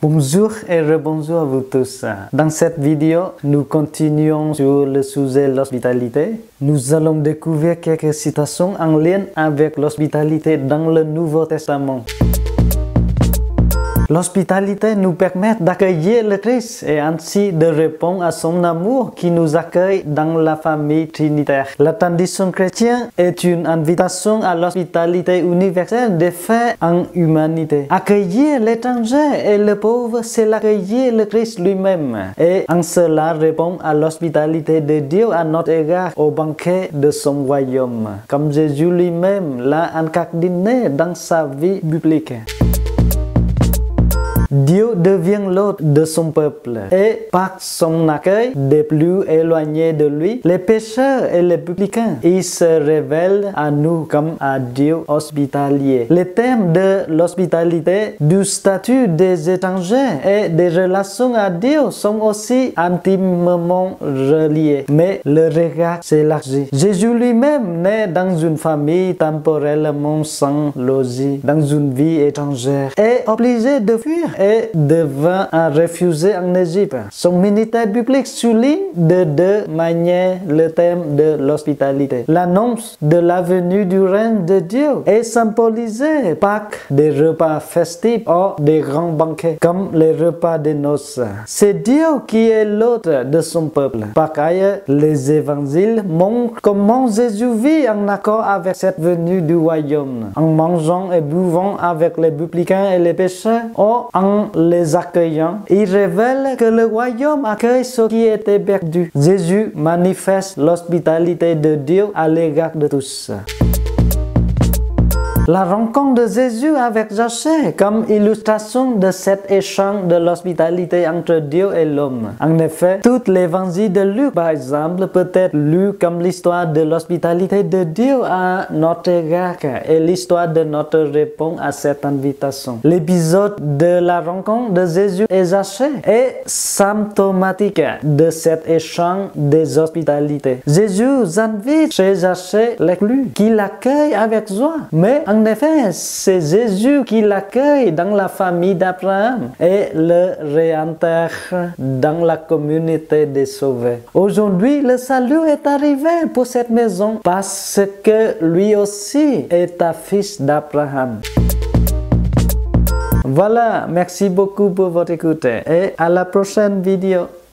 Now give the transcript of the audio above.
Bonjour et rebonjour à vous tous. Dans cette vidéo, nous continuons sur le sujet de l'hospitalité. Nous allons découvrir quelques citations en lien avec l'hospitalité dans le Nouveau Testament. L'hospitalité nous permet d'accueillir le Christ et ainsi de répondre à son amour qui nous accueille dans la famille trinitaire. La tradition chrétienne est une invitation à l'hospitalité universelle des faits en humanité. Accueillir l'étranger et le pauvre, c'est l'accueillir le Christ lui-même. Et en cela répond à l'hospitalité de Dieu à notre égard au banquet de son royaume, comme Jésus lui-même l'a incarné dans sa vie biblique. Dieu devient l'hôte de son peuple et par son accueil des plus éloignés de lui, les pécheurs et les publicains, il se révèle à nous comme à Dieu hospitalier. Les thèmes de l'hospitalité, du statut des étrangers et des relations à Dieu sont aussi intimement reliés, mais le regard s'élargit. Jésus lui-même naît dans une famille temporellement sans logis, dans une vie étrangère, et obligé de fuir et devint un réfugié en Égypte. Son ministère biblique souligne de deux manières le thème de l'hospitalité. L'annonce de la venue du règne de Dieu est symbolisée par des repas festifs ou des grands banquets, comme les repas de noces. C'est Dieu qui est l'hôte de son peuple. Par ailleurs, les évangiles montrent comment Jésus vit en accord avec cette venue du royaume, en mangeant et buvant avec les publicains et les pécheurs, ou en les accueillant. Il révèle que le royaume accueille ceux qui étaient perdus. Jésus manifeste l'hospitalité de Dieu à l'égard de tous. La rencontre de Jésus avec Zaché comme illustration de cet échange de l'hospitalité entre Dieu et l'homme. En effet, tout l'évangile de Luc, par exemple, peut être lu comme l'histoire de l'hospitalité de Dieu à notre égard et l'histoire de notre réponse à cette invitation. L'épisode de la rencontre de Jésus et Zaché est symptomatique de cet échange des hospitalités. Jésus invite chez Zaché l'exclu, qui l'accueille avec joie, mais en effet, c'est Jésus qui l'accueille dans la famille d'Abraham et le réintègre dans la communauté des sauvés. Aujourd'hui, le salut est arrivé pour cette maison parce que lui aussi est un fils d'Abraham. Voilà, merci beaucoup pour votre écoute et à la prochaine vidéo.